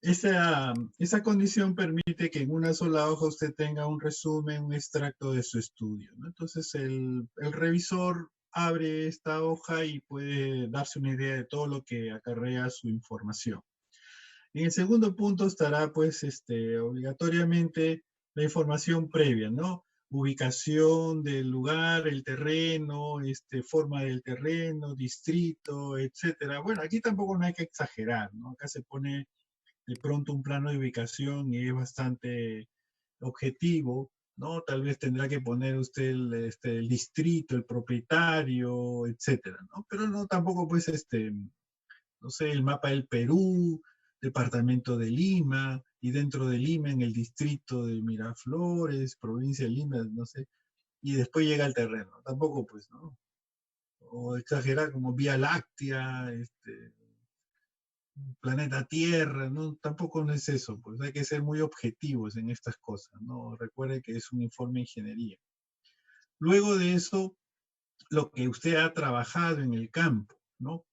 esa condición permite que en una sola hoja usted tenga un resumen, un extracto de su estudio, ¿no? Entonces el revisor abre esta hoja y puede darse una idea de todo lo que acarrea su información. En el segundo punto estará, pues, obligatoriamente la información previa, ¿no? Ubicación del lugar, el terreno, forma del terreno, distrito, etcétera. Bueno, aquí tampoco no hay que exagerar, ¿no? Acá se pone de pronto un plano de ubicación y es bastante objetivo, ¿no? Tal vez tendrá que poner usted el distrito, el propietario, etcétera, ¿no? Pero no tampoco, pues, no sé, el mapa del Perú, departamento de Lima, y dentro de Lima en el distrito de Miraflores, provincia de Lima, no sé, y después llega al terreno. Tampoco, pues, ¿no? O exagerar como Vía Láctea, planeta Tierra, ¿no? Tampoco no es eso, pues hay que ser muy objetivos en estas cosas, ¿no? Recuerde que es un informe de ingeniería. Luego de eso, lo que usted ha trabajado en el campo, ¿no?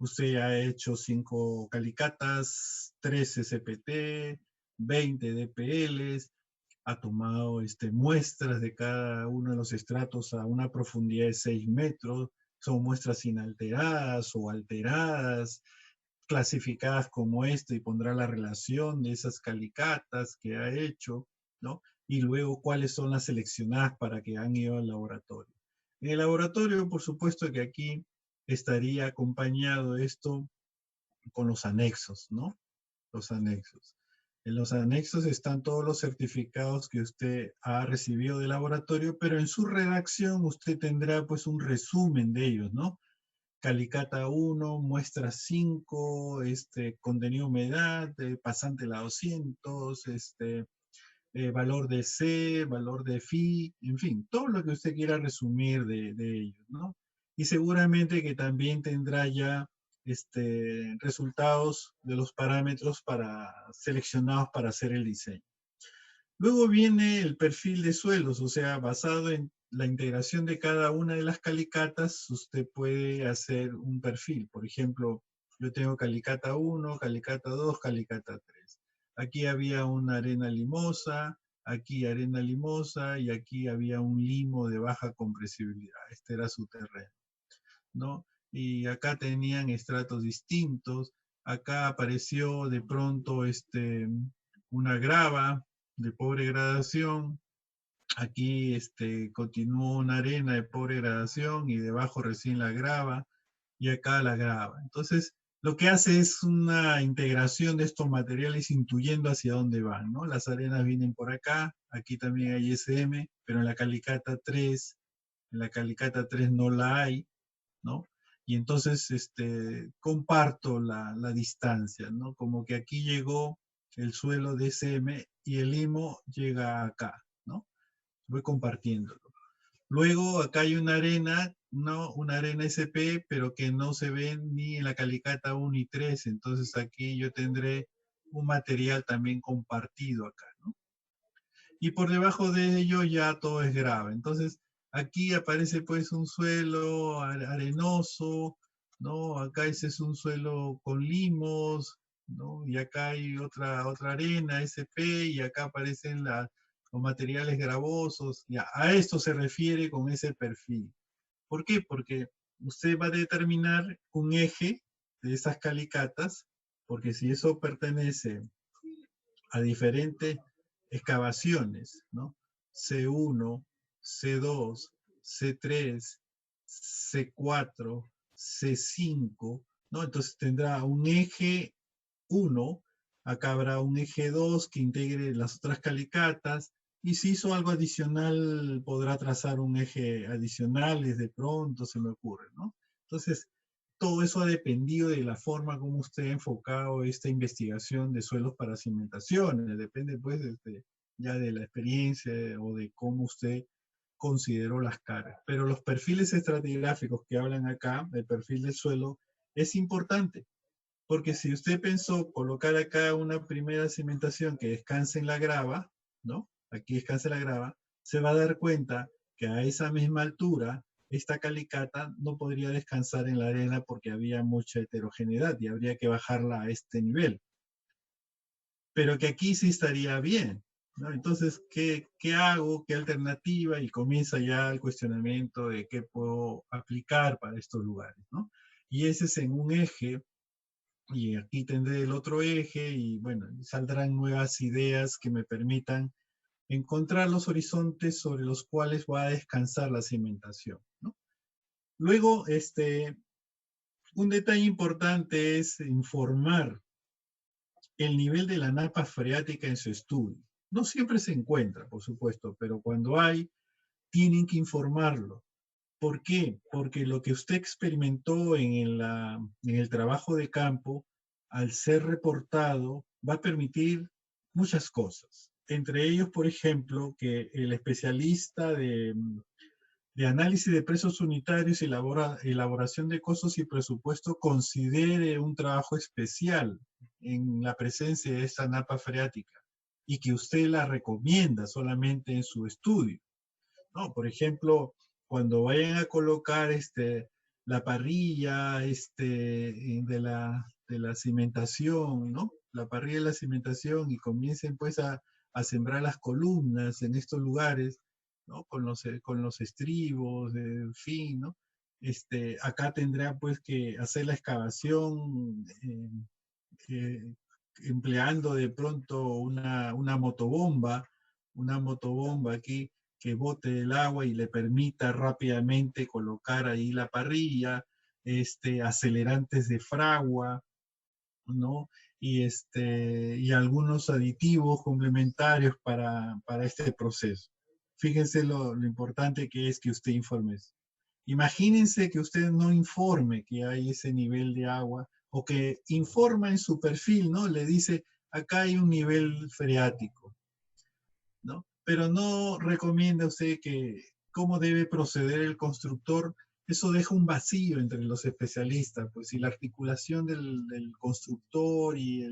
Usted ha hecho 5 calicatas, 13 CPT, 20 DPLs, ha tomado muestras de cada uno de los estratos a una profundidad de 6 metros, son muestras inalteradas o alteradas, clasificadas como y pondrá la relación de esas calicatas que ha hecho, ¿no? Y luego cuáles son las seleccionadas para que han ido al laboratorio. En el laboratorio, por supuesto que aquí estaría acompañado esto con los anexos, ¿no? Los anexos. En los anexos están todos los certificados que usted ha recibido del laboratorio, pero en su redacción usted tendrá pues un resumen de ellos, ¿no? Calicata 1, muestra 5, contenido humedad, pasante la 200, valor de C, valor de phi, en fin, todo lo que usted quiera resumir de ellos, ¿no? Y seguramente que también tendrá ya resultados de los parámetros seleccionados para hacer el diseño. Luego viene el perfil de suelos, o sea, basado en la integración de cada una de las calicatas, usted puede hacer un perfil. Por ejemplo, yo tengo calicata 1, calicata 2, calicata 3. Aquí había una arena limosa, aquí arena limosa y aquí había un limo de baja compresibilidad. Este era su terreno, ¿no? Y acá tenían estratos distintos. Acá apareció de pronto una grava de pobre gradación. Aquí continuó una arena de pobre gradación y debajo recién la grava y acá la grava. Entonces, lo que hace es una integración de estos materiales intuyendo hacia dónde van, ¿no? Las arenas vienen por acá, aquí también hay SM, pero en la calicata 3 no la hay, ¿no? Y entonces comparto la distancia, ¿no? Como que aquí llegó el suelo de SM y el limo llega acá, ¿no? Voy compartiéndolo. Luego acá hay una arena, ¿no? Una arena SP, pero que no se ve ni en la calicata 1 y 3, entonces aquí yo tendré un material también compartido acá, ¿no? Y por debajo de ello ya todo es grave. Entonces, aquí aparece pues un suelo arenoso, ¿no? Acá ese es un suelo con limos, ¿no? Y acá hay otra arena, SP, y acá aparecen los materiales gravosos. Ya, a esto se refiere con ese perfil. ¿Por qué? Porque usted va a determinar un eje de esas calicatas, porque si eso pertenece a diferentes excavaciones, ¿no? C1, C2, C3, C4, C5, ¿no? Entonces tendrá un eje 1, acá habrá un eje 2 que integre las otras calicatas, y si hizo algo adicional, podrá trazar un eje adicional, de pronto se me ocurre, ¿no? Entonces, todo eso ha dependido de la forma como usted ha enfocado esta investigación de suelos para cimentaciones. Depende, pues, ya de la experiencia o de cómo usted consideró las caras. Pero los perfiles estratigráficos que hablan acá, el perfil del suelo, es importante. Porque si usted pensó colocar acá una primera cimentación que descanse en la grava, ¿no? Aquí descanse la grava, se va a dar cuenta que a esa misma altura, esta calicata no podría descansar en la arena porque había mucha heterogeneidad y habría que bajarla a este nivel. pero que aquí sí estaría bien, ¿no? Entonces, ¿qué hago? ¿Qué alternativa? Y comienza ya el cuestionamiento de qué puedo aplicar para estos lugares, ¿no? Y ese es en un eje, y aquí tendré el otro eje, y bueno, saldrán nuevas ideas que me permitan encontrar los horizontes sobre los cuales va a descansar la cimentación, ¿no? Luego, un detalle importante es informar el nivel de la napa freática en su estudio. No siempre se encuentra, por supuesto, pero cuando hay, tienen que informarlo. ¿Por qué? Porque lo que usted experimentó en el trabajo de campo, al ser reportado, va a permitir muchas cosas. Entre ellos, por ejemplo, que el especialista de análisis de precios unitarios y elaboración de costos y presupuesto considere un trabajo especial en la presencia de esta napa freática y que usted la recomienda solamente en su estudio, ¿no? Por ejemplo, cuando vayan a colocar la parrilla de la cimentación, ¿no? La parrilla de la cimentación y comiencen pues a sembrar las columnas en estos lugares, ¿no? Con los estribos, en fin, ¿no? Acá tendrá pues que hacer la excavación eh, empleando de pronto una motobomba aquí que bote el agua y le permita rápidamente colocar ahí la parrilla, acelerantes de fragua, ¿no? Y algunos aditivos complementarios para este proceso. Fíjense lo importante que es que usted informe eso. Imagínense que usted no informe que hay ese nivel de agua o que informa en su perfil, ¿no? Le dice, acá hay un nivel freático, ¿no? Pero no recomienda usted que cómo debe proceder el constructor. Eso deja un vacío entre los especialistas, pues si la articulación del constructor y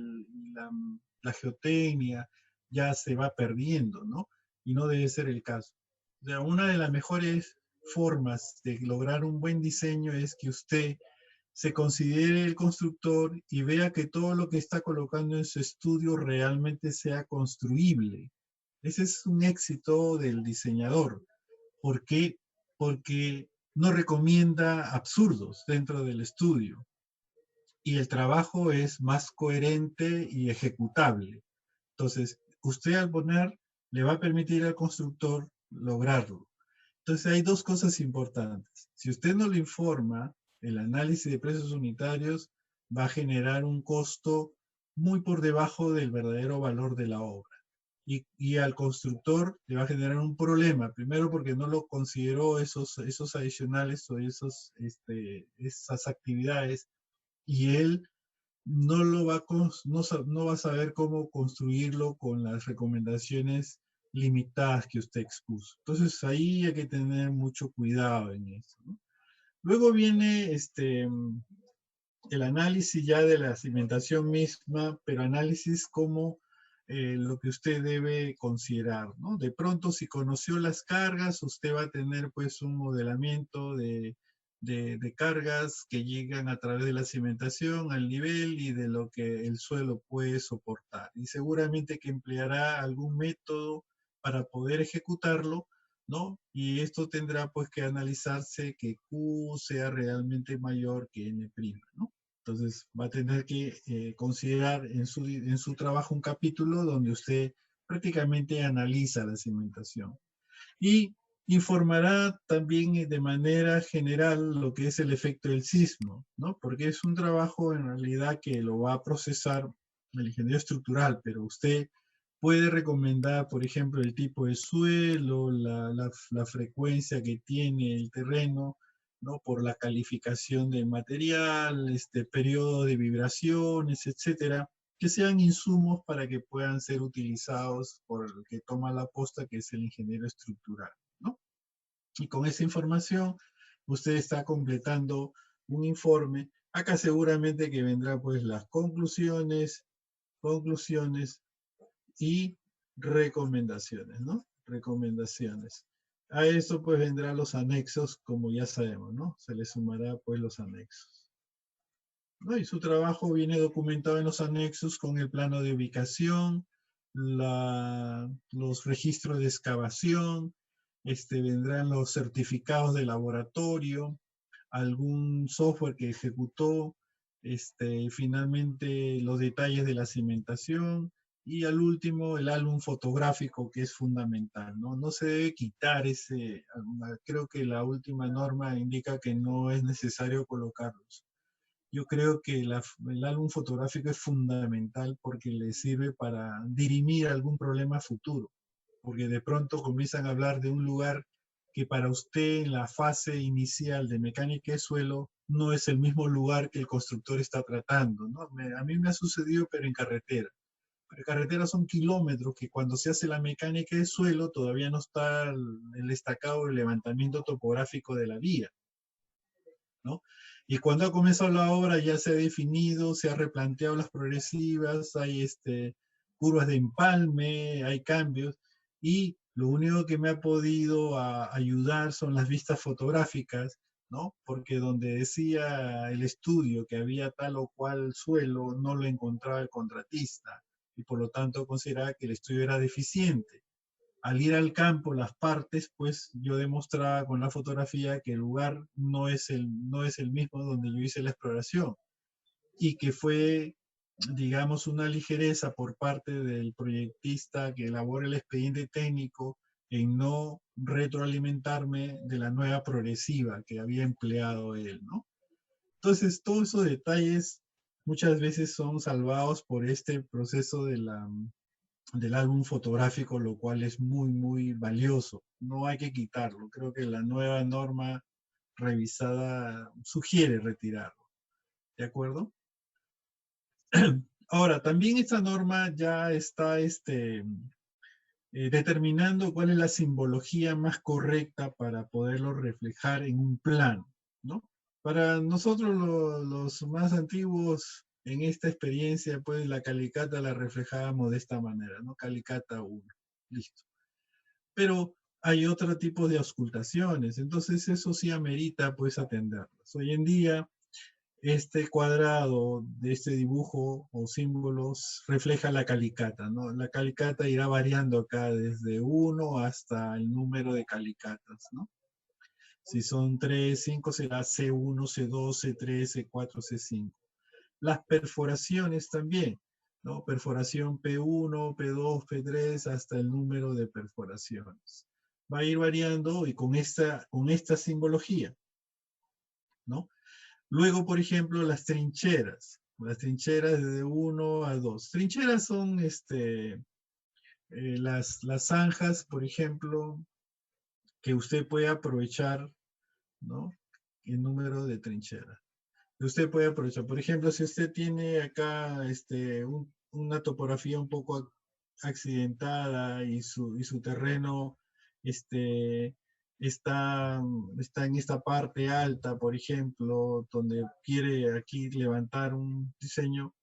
la geotecnia ya se va perdiendo, ¿no? Y no debe ser el caso. O sea, una de las mejores formas de lograr un buen diseño es que usted se considere el constructor y vea que todo lo que está colocando en su estudio realmente sea construible. Ese es un éxito del diseñador. ¿Por qué? Porque no recomienda absurdos dentro del estudio y el trabajo es más coherente y ejecutable. Entonces, usted al poner le va a permitir al constructor lograrlo. Entonces, hay dos cosas importantes. Si usted no le informa, el análisis de precios unitarios va a generar un costo muy por debajo del verdadero valor de la obra. Y al constructor le va a generar un problema, primero porque no lo consideró esos adicionales o esas actividades, y él no lo va a, no va a saber cómo construirlo con las recomendaciones limitadas que usted expuso. Entonces ahí hay que tener mucho cuidado en eso, ¿no? Luego viene el análisis ya de la cimentación misma, pero análisis como lo que usted debe considerar, ¿no? De pronto, si conoció las cargas, usted va a tener pues un modelamiento de cargas que llegan a través de la cimentación al nivel y de lo que el suelo puede soportar. Y seguramente que empleará algún método para poder ejecutarlo, ¿no? Y esto tendrá pues que analizarse que Q sea realmente mayor que N', ¿no? Entonces va a tener que considerar en su trabajo un capítulo donde usted prácticamente analiza la cimentación y informará también de manera general lo que es el efecto del sismo, ¿no? Porque es un trabajo en realidad que lo va a procesar el ingeniero estructural, pero usted puede recomendar, por ejemplo, el tipo de suelo, la frecuencia que tiene el terreno, ¿no? Por la calificación del material, periodo de vibraciones, etcétera, que sean insumos para que puedan ser utilizados por el que toma la posta, que es el ingeniero estructural, ¿no? Y con esa información, usted está completando un informe. Acá seguramente que vendrá pues las conclusiones y recomendaciones, ¿no? Recomendaciones. A eso pues vendrán los anexos, como ya sabemos, ¿no? Se le sumará pues los anexos. ¿no? Y su trabajo viene documentado en los anexos con el plano de ubicación, los registros de excavación, vendrán los certificados de laboratorio, algún software que ejecutó, finalmente los detalles de la cimentación y al último el álbum fotográfico que es fundamental, ¿no? No se debe quitar creo que la última norma indica que no es necesario colocarlos. Yo creo que el álbum fotográfico es fundamental porque le sirve para dirimir algún problema futuro, porque de pronto comienzan a hablar de un lugar que para usted en la fase inicial de mecánica de suelo no es el mismo lugar que el constructor está tratando, ¿no? A mí me ha sucedido, pero en carretera. Pero carretera son kilómetros que cuando se hace la mecánica de suelo todavía no está el destacado el levantamiento topográfico de la vía, ¿no? Y cuando ha comenzado la obra ya se ha definido, se ha replanteado las progresivas, hay curvas de empalme, hay cambios, y lo único que me ha podido ayudar son las vistas fotográficas, ¿no? Porque donde decía el estudio que había tal o cual suelo, no lo encontraba el contratista, y por lo tanto consideraba que el estudio era deficiente. Al ir al campo, las partes, pues yo demostraba con la fotografía que el lugar no es el mismo donde yo hice la exploración y que fue, digamos, una ligereza por parte del proyectista que elabora el expediente técnico en no retroalimentarme de la nueva progresiva que había empleado él, ¿no? Entonces, todos esos detalles muchas veces son salvados por este proceso del álbum fotográfico, lo cual es muy, muy valioso. No hay que quitarlo. Creo que la nueva norma revisada sugiere retirarlo. ¿De acuerdo? Ahora, también esta norma ya está determinando cuál es la simbología más correcta para poderlo reflejar en un plano, ¿no? Para nosotros los más antiguos en esta experiencia, pues la calicata la reflejábamos de esta manera, ¿no? Calicata 1, listo. Pero hay otro tipo de auscultaciones, entonces eso sí amerita pues atenderlas. Hoy en día este cuadrado de este dibujo o símbolos refleja la calicata, ¿no? La calicata irá variando acá desde 1 hasta el número de calicatas, ¿no? Si son 3, 5 será C1, C2, C3, C4, C5. Las perforaciones también, ¿no? Perforación P1, P2, P3 hasta el número de perforaciones. Va a ir variando y con esta simbología, ¿no? Luego, por ejemplo, las trincheras. Las trincheras de 1 a 2. Trincheras son las zanjas, por ejemplo, que usted puede aprovechar, ¿no? El número de trincheras. Usted puede aprovechar. Por ejemplo, si usted tiene acá una topografía un poco accidentada y su terreno este, está en esta parte alta, por ejemplo, donde quiere aquí levantar un diseño,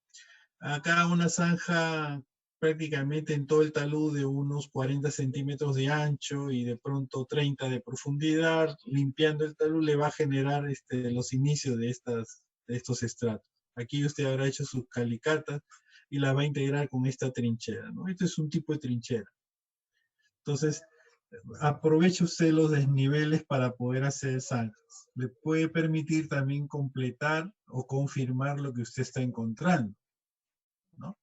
acá una zanja prácticamente en todo el talud de unos 40 centímetros de ancho y de pronto 30 de profundidad, limpiando el talud le va a generar los inicios de estos estratos. Aquí usted habrá hecho sus calicatas y la va a integrar con esta trinchera, ¿no? Este es un tipo de trinchera. Entonces, aproveche usted los desniveles para poder hacer zanjas. Le puede permitir también completar o confirmar lo que usted está encontrando, ¿no?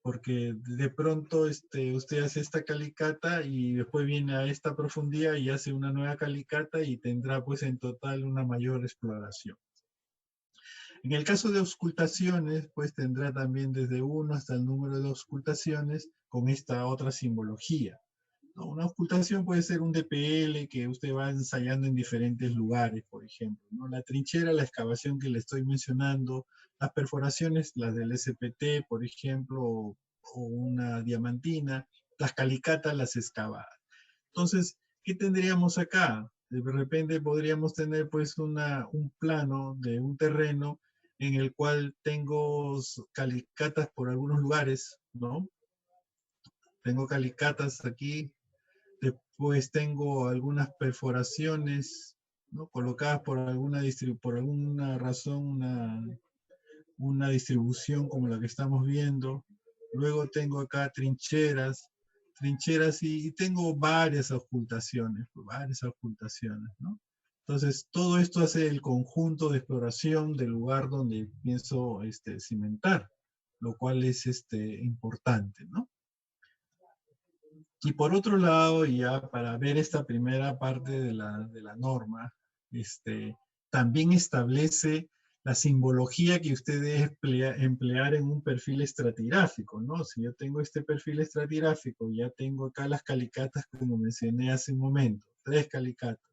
Porque de pronto usted hace esta calicata y después viene a esta profundidad y hace una nueva calicata y tendrá pues en total una mayor exploración. En el caso de auscultaciones, pues tendrá también desde 1 hasta el número de auscultaciones con esta otra simbología, ¿no? Una auscultación puede ser un DPL que usted va ensayando en diferentes lugares, por ejemplo, ¿no? La trinchera, la excavación que le estoy mencionando, las perforaciones, las del SPT, por ejemplo, o una diamantina, las calicatas, las excavadas. Entonces, ¿qué tendríamos acá? De repente podríamos tener pues un plano de un terreno en el cual tengo calicatas por algunos lugares, ¿no? Tengo calicatas aquí. Después tengo algunas perforaciones, ¿no? Colocadas por alguna razón, una distribución como la que estamos viendo. Luego tengo acá trincheras, y tengo varias ocultaciones, ¿no? Entonces, todo esto hace el conjunto de exploración del lugar donde pienso cimentar, lo cual es importante, ¿no? Y por otro lado, ya para ver esta primera parte de la norma, también establece la simbología que usted debe emplear en un perfil estratigráfico, ¿no? Si yo tengo este perfil estratigráfico, ya tengo acá las calicatas como mencioné hace un momento, 3 calicatas.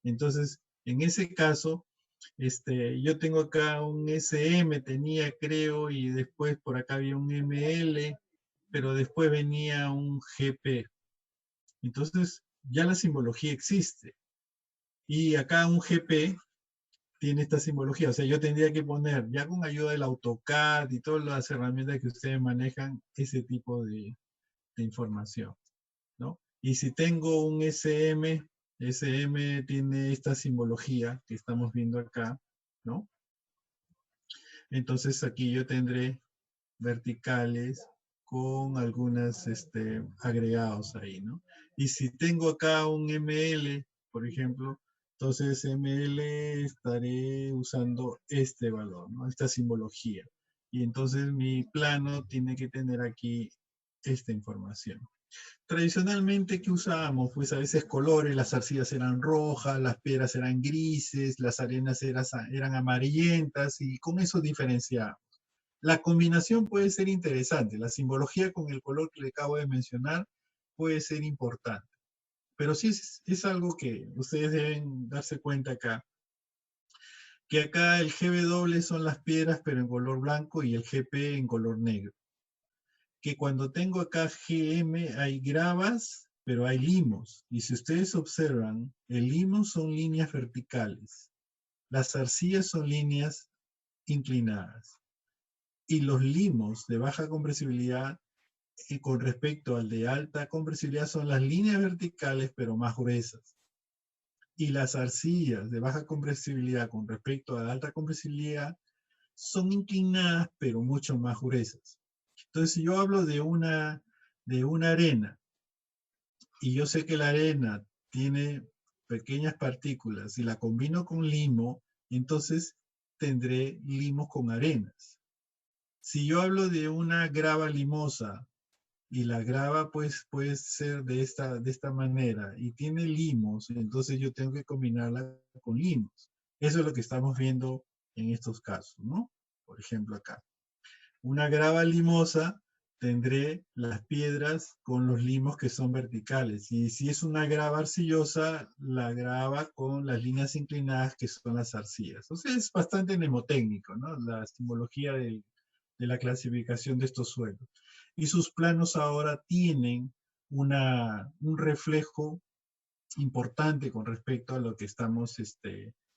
Entonces, en ese caso, yo tengo acá un SM, tenía creo, y después por acá había un ML, pero después venía un GP. Entonces, ya la simbología existe. Y acá un GP tiene esta simbología. O sea, yo tendría que poner, ya con ayuda del AutoCAD y todas las herramientas que ustedes manejan, ese tipo de información, ¿no? Y si tengo un SM tiene esta simbología que estamos viendo acá, ¿no? Entonces aquí yo tendré verticales con algunos agregados ahí, ¿no? Y si tengo acá un ML, por ejemplo, entonces ML estaré usando este valor, ¿no? Esta simbología. Y entonces mi plano tiene que tener aquí esta información. Tradicionalmente, ¿qué usábamos? Pues a veces colores, las arcillas eran rojas, las piedras eran grises, las arenas eran amarillentas y con eso diferenciábamos. La combinación puede ser interesante, la simbología con el color que le acabo de mencionar puede ser importante, pero sí es algo que ustedes deben darse cuenta acá, que acá el GW son las piedras pero en color blanco y el GP en color negro. Que cuando tengo acá GM hay gravas, pero hay limos. Y si ustedes observan, el limo son líneas verticales, las arcillas son líneas inclinadas. Y los limos de baja compresibilidad con respecto al de alta compresibilidad son las líneas verticales, pero más gruesas. Y las arcillas de baja compresibilidad con respecto a la alta compresibilidad son inclinadas, pero mucho más gruesas. Entonces, si yo hablo de una arena, y yo sé que la arena tiene pequeñas partículas, y la combino con limo, entonces tendré limos con arenas. Si yo hablo de una grava limosa, y la grava pues puede ser de esta manera, y tiene limos, entonces yo tengo que combinarla con limos. Eso es lo que estamos viendo en estos casos, ¿no? Por ejemplo acá. Una grava limosa, tendré las piedras con los limos que son verticales. Y si es una grava arcillosa, la grava con las líneas inclinadas que son las arcillas. O sea, es bastante mnemotécnico, ¿no? La simbología de la clasificación de estos suelos. Y sus planos ahora tienen un reflejo importante con respecto a lo que estamos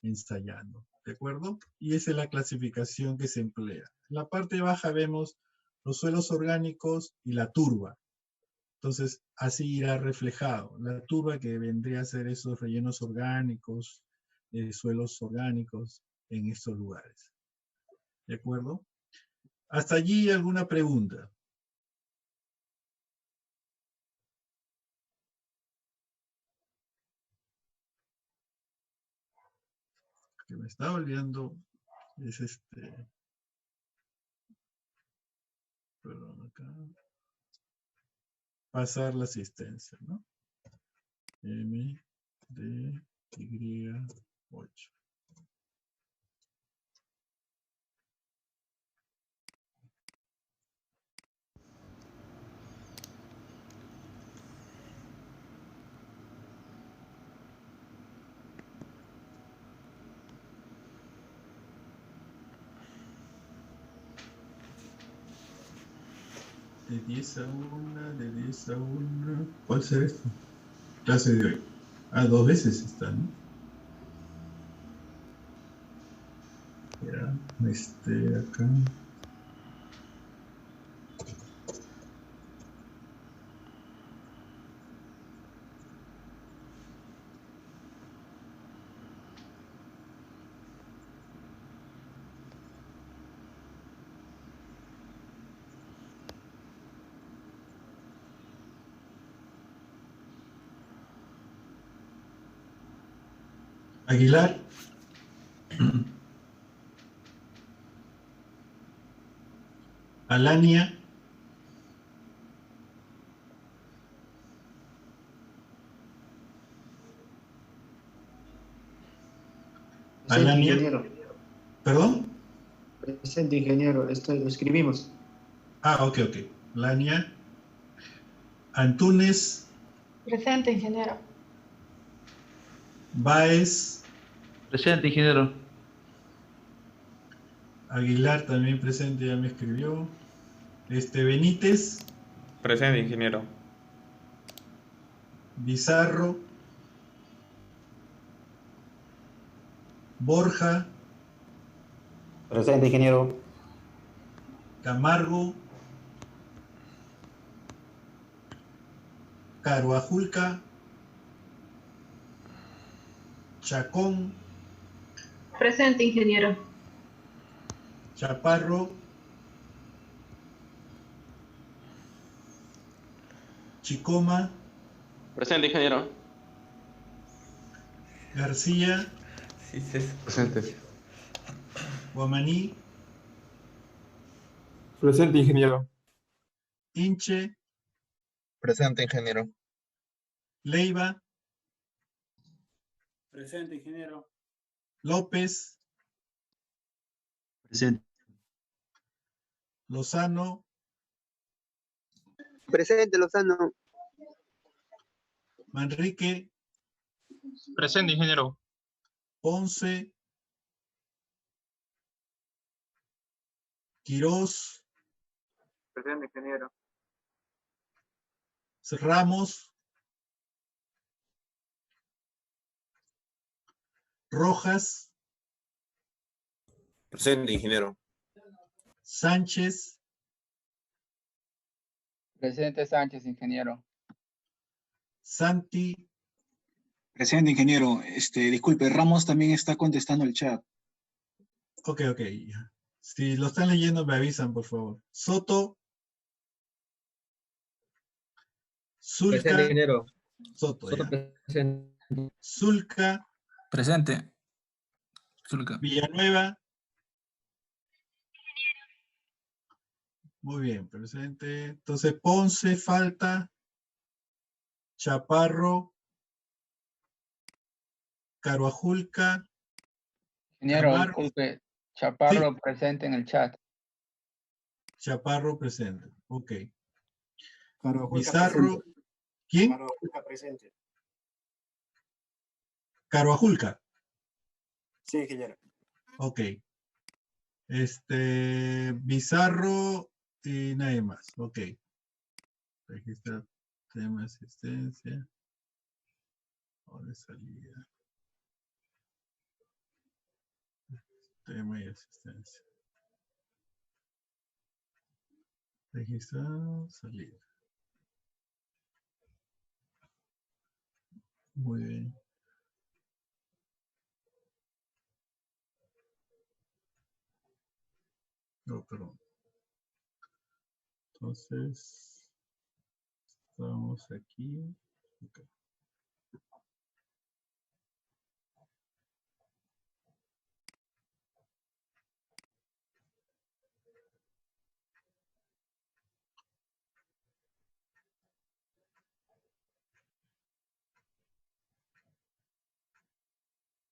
ensayando, ¿de acuerdo? Y esa es la clasificación que se emplea. En la parte baja vemos los suelos orgánicos y la turba. Entonces, así irá reflejado. La turba que vendría a ser esos rellenos orgánicos, suelos orgánicos en estos lugares. ¿De acuerdo? ¿Hasta allí alguna pregunta? Que me estaba olvidando es perdón, acá, pasar la asistencia, ¿no? M, D, Y, 8. De 10 a 1, de 10 a 1. ¿Cuál será esto? Clase de hoy. Ah, 2 veces está, ¿no? Ya, acá. Aguilar. Alania. Presente, Alania. ingeniero. ¿Perdón? Presente, ingeniero. Esto lo escribimos. Ah, ok. Alania. Antunes. Presente, ingeniero. Báez. Presente, ingeniero. Aguilar también presente, ya me escribió. Benítez. Presente, ingeniero. Bizarro. Borja. Presente, ingeniero. Camargo. Caruajulca. Chacón. Presente, ingeniero. Chaparro. Chicoma. Presente, ingeniero. García. Sí, sí. Presente. Guamaní. Presente, ingeniero. Inche. Presente, ingeniero. Leiva. Presente, ingeniero. López. Presente. Lozano. Presente, Lozano. Manrique. Presente, ingeniero. Ponce. Quirós. Presente, ingeniero. Ramos. Rojas. Presente, ingeniero. Sánchez. Presente, Sánchez, ingeniero. Santi. Presente, ingeniero. Disculpe, Ramos también está contestando el chat. Ok. Si lo están leyendo, me avisan, por favor. Soto. Zulca. Presente, ingeniero. Soto, Soto, ya. presente. Zulca. Presente. Zulca. Villanueva. Muy bien, presente. Entonces, Ponce falta. Chaparro. Caruajulca. Ingeniero, Camargo. disculpe. Chaparro Sí. presente en el chat. Chaparro presente. Ok. Caruajulca Bizarro. presente. ¿Quién? Caruajulca presente. Caruajulca. Sí, ingeniero. Ok. Bizarro y nadie más. Ok. Registrar tema de asistencia. O de salida. Tema y asistencia. Registrar, salida. Muy bien. No, perdón. Entonces, estamos aquí. Okay.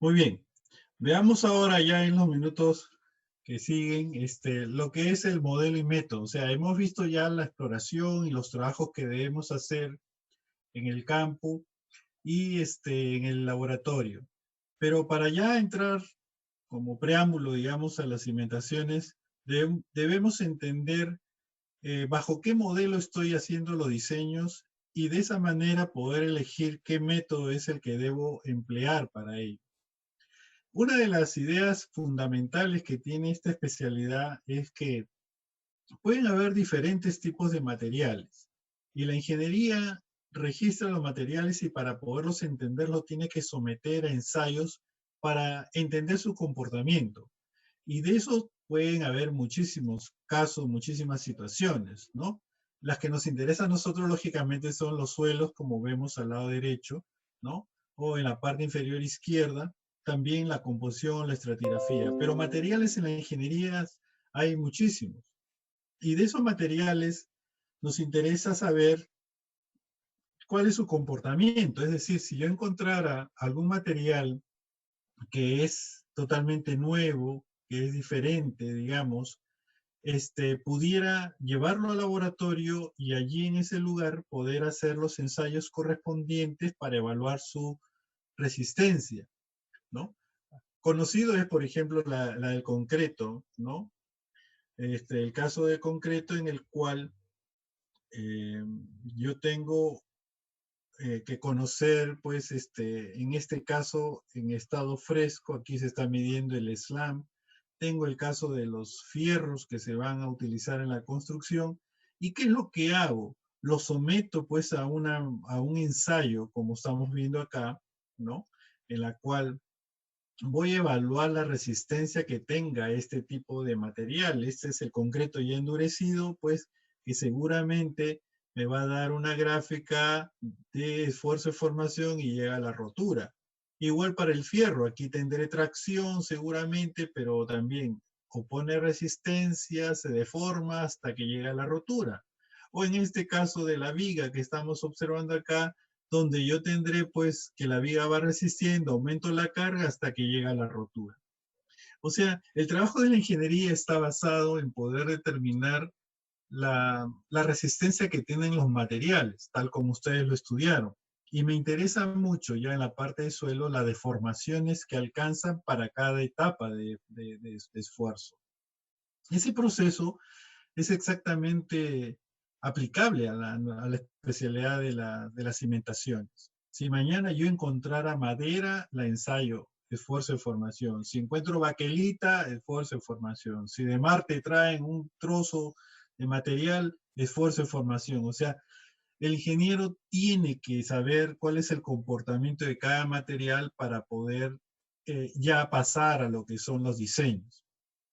Muy bien. Veamos ahora ya en los minutos que siguen lo que es el modelo y método. O sea, hemos visto ya la exploración y los trabajos que debemos hacer en el campo y en el laboratorio. Pero para ya entrar como preámbulo, digamos, a las cimentaciones, debemos entender bajo qué modelo estoy haciendo los diseños y de esa manera poder elegir qué método es el que debo emplear para ello. Una de las ideas fundamentales que tiene esta especialidad es que pueden haber diferentes tipos de materiales y la ingeniería registra los materiales y para poderlos entender los tiene que someter a ensayos para entender su comportamiento. Y de eso pueden haber muchísimos casos, muchísimas situaciones, ¿no? Las que nos interesan a nosotros, lógicamente, son los suelos, como vemos al lado derecho, ¿no? O en la parte inferior izquierda, también la composición, la estratigrafía. Pero materiales en la ingeniería hay muchísimos. Y de esos materiales nos interesa saber cuál es su comportamiento. Es decir, si yo encontrara algún material que es totalmente nuevo, que es diferente, digamos, pudiera llevarlo al laboratorio y allí en ese lugar poder hacer los ensayos correspondientes para evaluar su resistencia, ¿no? Conocido es, por ejemplo, la del concreto, ¿no? El caso del concreto en el cual yo tengo que conocer, pues, en este caso, en estado fresco, aquí se está midiendo el SLAM. Tengo el caso de los fierros que se van a utilizar en la construcción. ¿Y qué es lo que hago? Lo someto, pues, a un ensayo, como estamos viendo acá, ¿no? En la cual voy a evaluar la resistencia que tenga este tipo de material. Este es el concreto ya endurecido, pues, que seguramente me va a dar una gráfica de esfuerzo de formación y llega a la rotura. Igual para el fierro, aquí tendré tracción seguramente, pero también opone resistencia, se deforma hasta que llega a la rotura. O en este caso de la viga que estamos observando acá, donde yo tendré pues que la viga va resistiendo, aumento la carga hasta que llega a la rotura. O sea, el trabajo de la ingeniería está basado en poder determinar la resistencia que tienen los materiales, tal como ustedes lo estudiaron. Y me interesa mucho ya en la parte de suelo las deformaciones que alcanzan para cada etapa de esfuerzo. Ese proceso es exactamente aplicable a la especialidad de las cimentaciones. Si mañana yo encontrara madera, la ensayo, esfuerzo de formación. Si encuentro baquelita, esfuerzo de formación. Si de Marte traen un trozo de material, esfuerzo de formación. O sea, el ingeniero tiene que saber cuál es el comportamiento de cada material para poder ya pasar a lo que son los diseños.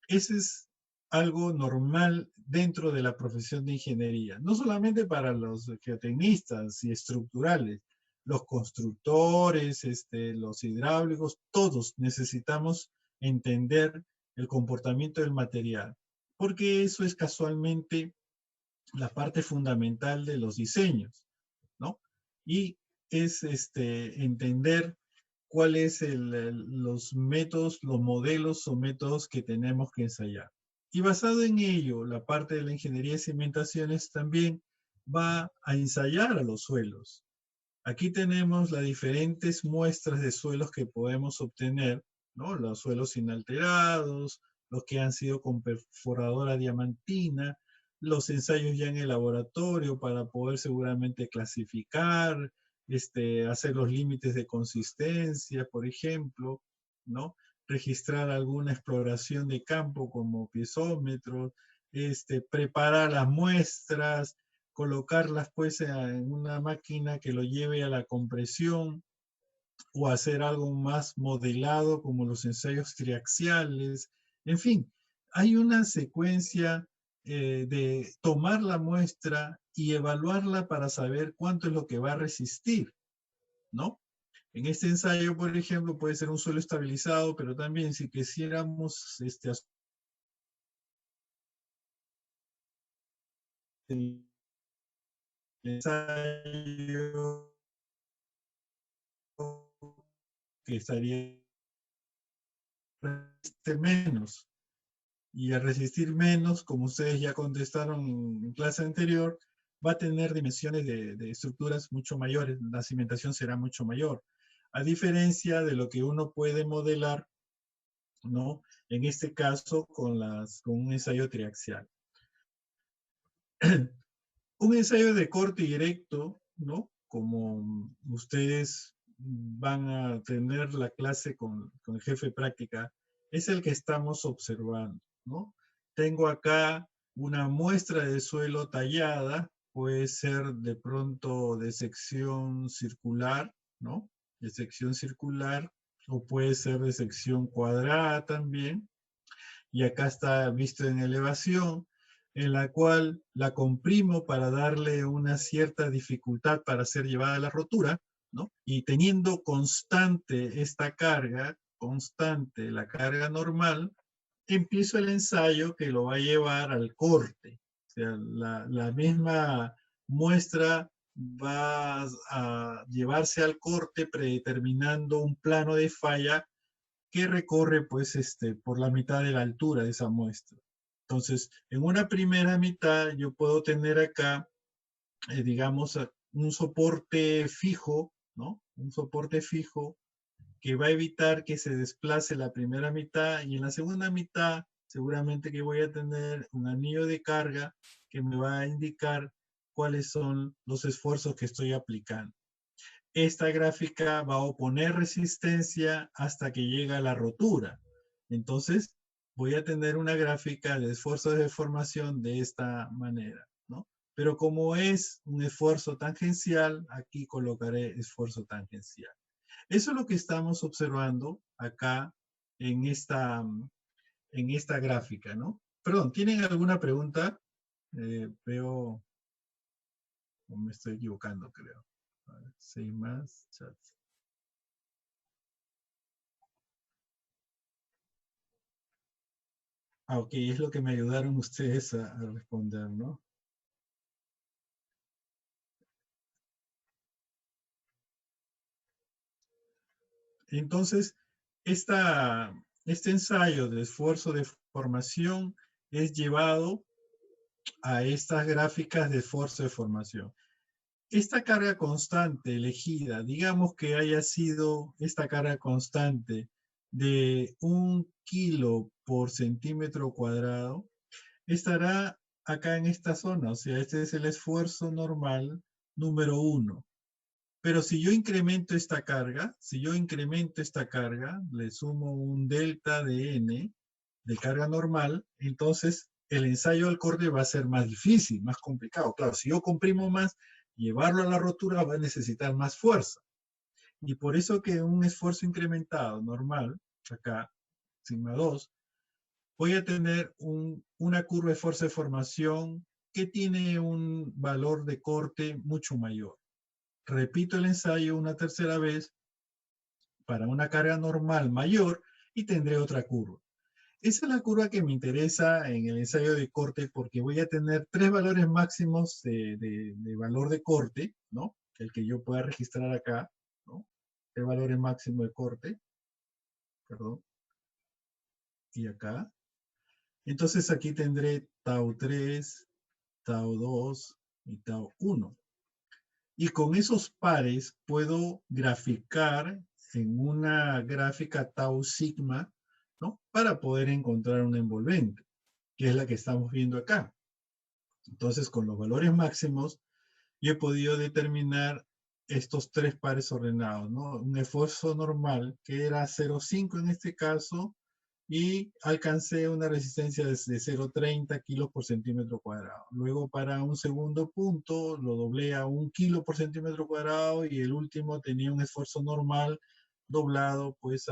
Ese es algo normal dentro de la profesión de ingeniería, no solamente para los geotecnistas y estructurales, los constructores, los hidráulicos, todos necesitamos entender el comportamiento del material, porque eso es casualmente la parte fundamental de los diseños, ¿no? Y es entender cuáles los métodos, los modelos o métodos que tenemos que ensayar. Y basado en ello, la parte de la ingeniería de cimentaciones también va a ensayar a los suelos. Aquí tenemos las diferentes muestras de suelos que podemos obtener, ¿no? Los suelos inalterados, los que han sido con perforadora diamantina, los ensayos ya en el laboratorio para poder seguramente clasificar, hacer los límites de consistencia, por ejemplo, ¿no? Registrar alguna exploración de campo como piezómetro, preparar las muestras, colocarlas pues en una máquina que lo lleve a la compresión o hacer algo más modelado como los ensayos triaxiales. En fin, hay una secuencia de tomar la muestra y evaluarla para saber cuánto es lo que va a resistir, ¿no? En este ensayo, por ejemplo, puede ser un suelo estabilizado, pero también si quisiéramos el ensayo que estaría menos. Y al resistir menos, como ustedes ya contestaron en clase anterior, va a tener dimensiones de estructuras mucho mayores, la cimentación será mucho mayor. A diferencia de lo que uno puede modelar, ¿no? En este caso, con un ensayo triaxial. Un ensayo de corte directo, ¿no? Como ustedes van a tener la clase con el jefe de práctica, es el que estamos observando, ¿no? Tengo acá una muestra de suelo tallada, puede ser de pronto de sección circular, ¿no? De sección circular, o puede ser de sección cuadrada también. Y acá está visto en elevación, en la cual la comprimo para darle una cierta dificultad para ser llevada a la rotura, ¿no? Y teniendo constante esta carga, constante la carga normal, empiezo el ensayo que lo va a llevar al corte. O sea, la misma muestra va a llevarse al corte predeterminando un plano de falla que recorre pues por la mitad de la altura de esa muestra. Entonces, en una primera mitad yo puedo tener acá, digamos, un soporte fijo, ¿no? Un soporte fijo que va a evitar que se desplace la primera mitad, y en la segunda mitad seguramente que voy a tener un anillo de carga que me va a indicar cuáles son los esfuerzos que estoy aplicando. Esta gráfica va a oponer resistencia hasta que llega a la rotura. Entonces, voy a tener una gráfica de esfuerzo de deformación de esta manera, ¿no? Pero como es un esfuerzo tangencial, aquí colocaré esfuerzo tangencial. Eso es lo que estamos observando acá en esta gráfica, ¿no? Perdón, ¿tienen alguna pregunta? Veo, o me estoy equivocando, creo. A ver, sí, más chat. Ah, ok, es lo que me ayudaron ustedes a responder, ¿no? Entonces, este ensayo de esfuerzo de formación es llevado a estas gráficas de esfuerzo de formación. Esta carga constante elegida, digamos que haya sido esta carga constante de 1 kilo por centímetro cuadrado, estará acá en esta zona, o sea, este es el esfuerzo normal número 1. Pero si yo incremento esta carga, le sumo un delta de n de carga normal, entonces el ensayo al corte va a ser más difícil, más complicado. Claro, si yo comprimo más, llevarlo a la rotura va a necesitar más fuerza. Y por eso que un esfuerzo incrementado normal, acá, sigma 2, voy a tener una curva de fuerza de formación que tiene un valor de corte mucho mayor. Repito el ensayo una tercera vez para una carga normal mayor y tendré otra curva. Esa es la curva que me interesa en el ensayo de corte porque voy a tener 3 valores máximos de valor de corte, ¿no? El que yo pueda registrar acá, ¿no? 3 valores máximos de corte, perdón. Y acá. Entonces aquí tendré tau 3, tau 2 y tau 1. Y con esos pares puedo graficar en una gráfica tau sigma, ¿no? Para poder encontrar una envolvente, que es la que estamos viendo acá. Entonces, con los valores máximos, yo he podido determinar estos 3 pares ordenados, ¿no? Un esfuerzo normal, que era 0,5 en este caso, y alcancé una resistencia de 0,30 kilos por centímetro cuadrado. Luego para un segundo punto lo doblé a 1 kilo por centímetro cuadrado y el último tenía un esfuerzo normal doblado pues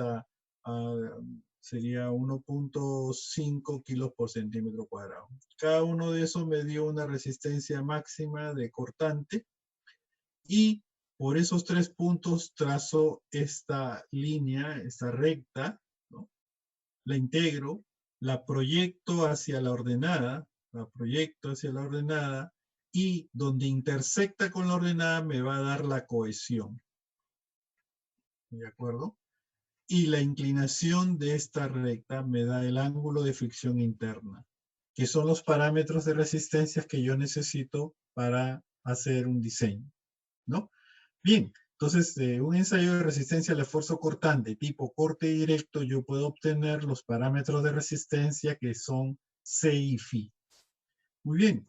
sería 1.5 kilos por centímetro cuadrado. Cada uno de esos me dio una resistencia máxima de cortante y por esos 3 puntos trazo esta línea, esta recta, ¿no? La integro, la proyecto hacia la ordenada, y donde intersecta con la ordenada me va a dar la cohesión. ¿De acuerdo? Y la inclinación de esta recta me da el ángulo de fricción interna, que son los parámetros de resistencias que yo necesito para hacer un diseño, ¿no? Bien. Entonces, de un ensayo de resistencia al esfuerzo cortante tipo corte directo, yo puedo obtener los parámetros de resistencia que son C y Φ. Muy bien.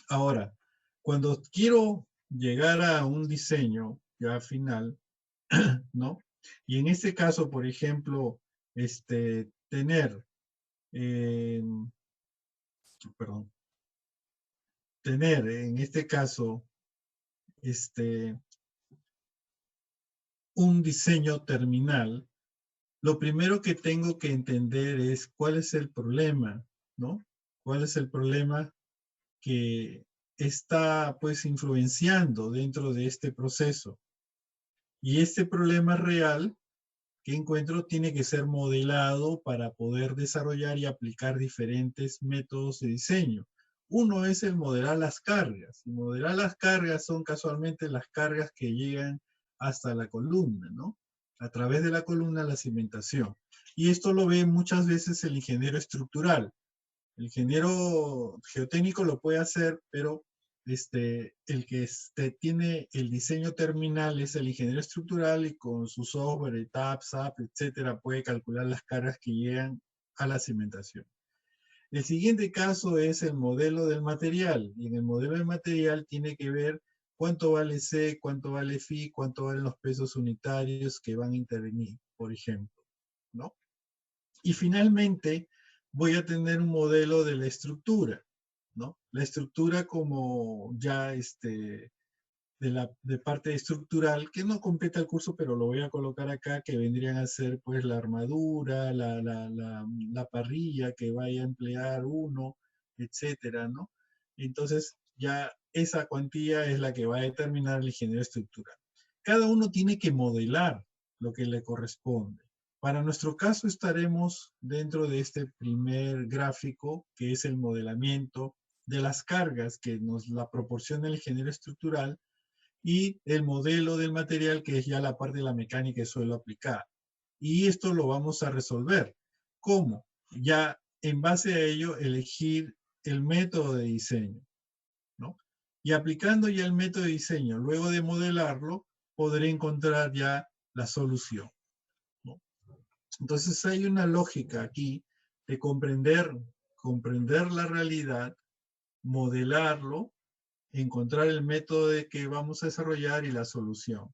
Ahora, cuando quiero llegar a un diseño ya final, ¿no? Y en este caso, por ejemplo, tener en este caso, un diseño terminal, lo primero que tengo que entender es cuál es el problema, ¿no? ¿Cuál es el problema que está, pues, influenciando dentro de este proceso? Y este problema real que encuentro tiene que ser modelado para poder desarrollar y aplicar diferentes métodos de diseño. Uno es el modelar las cargas. Y modelar las cargas son casualmente las cargas que llegan hasta la columna, ¿no? A través de la columna la cimentación. Y esto lo ve muchas veces el ingeniero estructural. El ingeniero geotécnico lo puede hacer, pero el que tiene el diseño terminal es el ingeniero estructural y con su software, TAP, SAP, etcétera, puede calcular las cargas que llegan a la cimentación. El siguiente caso es el modelo del material. Y en el modelo del material tiene que ver cuánto vale C, cuánto vale Φ, cuánto valen los pesos unitarios que van a intervenir, por ejemplo, ¿no? Y finalmente voy a tener un modelo de la estructura, ¿no? La estructura como ya de parte estructural, que no completa el curso, pero lo voy a colocar acá, que vendrían a ser pues la armadura, la parrilla que vaya a emplear uno, etcétera, ¿no? Entonces ya esa cuantía es la que va a determinar el ingeniero estructural. Cada uno tiene que modelar lo que le corresponde. Para nuestro caso estaremos dentro de este primer gráfico, que es el modelamiento de las cargas que nos la proporciona el ingeniero estructural y el modelo del material, que es ya la parte de la mecánica de suelo aplicada. Y esto lo vamos a resolver. ¿Cómo? Ya en base a ello elegir el método de diseño, ¿no? Y aplicando ya el método de diseño, luego de modelarlo, podré encontrar ya la solución. Entonces hay una lógica aquí de comprender la realidad, modelarlo, encontrar el método de que vamos a desarrollar y la solución.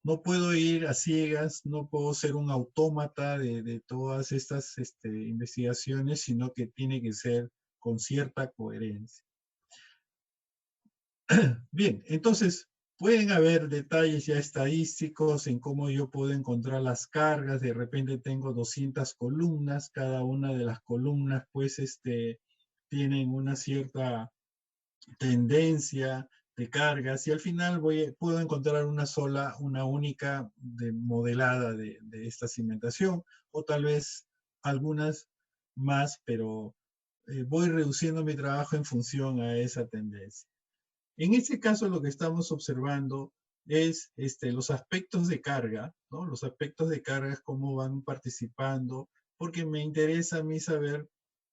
No puedo ir a ciegas, no puedo ser un autómata de todas estas investigaciones, sino que tiene que ser con cierta coherencia. Bien, entonces, pueden haber detalles ya estadísticos en cómo yo puedo encontrar las cargas. De repente tengo 200 columnas, cada una de las columnas pues tienen una cierta tendencia de cargas y al final puedo encontrar una única modelada de esta cimentación o tal vez algunas más, pero voy reduciendo mi trabajo en función a esa tendencia. En este caso lo que estamos observando es los aspectos de carga, ¿no? Los aspectos de carga, cómo van participando, porque me interesa a mí saber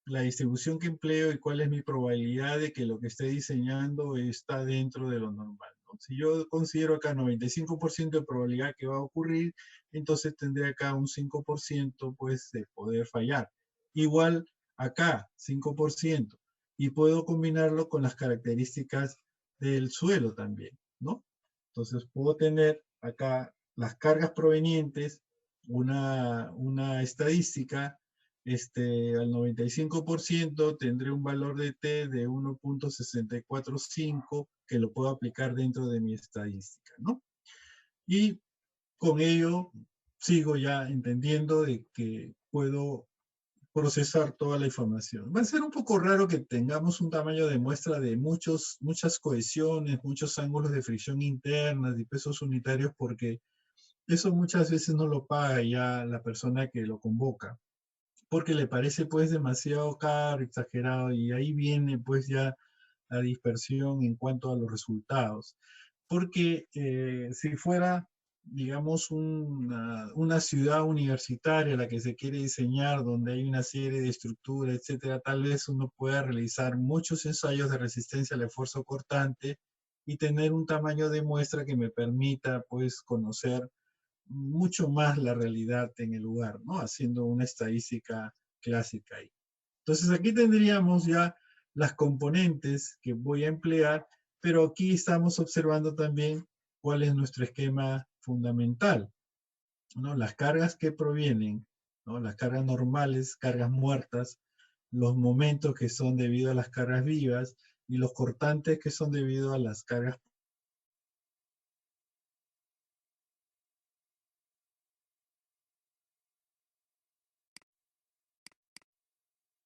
la distribución que empleo y cuál es mi probabilidad de que lo que esté diseñando está dentro de lo normal, ¿no? Si yo considero acá 95% de probabilidad que va a ocurrir, entonces tendré acá un 5% pues de poder fallar. Igual acá, 5%. Y puedo combinarlo con las características del suelo también, ¿no? Entonces puedo tener acá las cargas provenientes, una estadística, al 95% tendré un valor de T de 1.645 que lo puedo aplicar dentro de mi estadística, ¿no? Y con ello sigo ya entendiendo de que puedo procesar toda la información. Va a ser un poco raro que tengamos un tamaño de muestra de muchas cohesiones, muchos ángulos de fricción internas y pesos unitarios, porque eso muchas veces no lo paga ya la persona que lo convoca, porque le parece pues demasiado caro, exagerado, y ahí viene pues ya la dispersión en cuanto a los resultados. Porque si fuera, digamos, una ciudad universitaria la que se quiere diseñar, donde hay una serie de estructuras, etcétera, tal vez uno pueda realizar muchos ensayos de resistencia al esfuerzo cortante y tener un tamaño de muestra que me permita, pues, conocer mucho más la realidad en el lugar, ¿no? Haciendo una estadística clásica ahí. Entonces aquí tendríamos ya las componentes que voy a emplear, pero aquí estamos observando también cuál es nuestro esquema fundamental, ¿no? Las cargas que provienen, ¿no? Las cargas normales, cargas muertas, los momentos que son debido a las cargas vivas y los cortantes que son debido a las cargas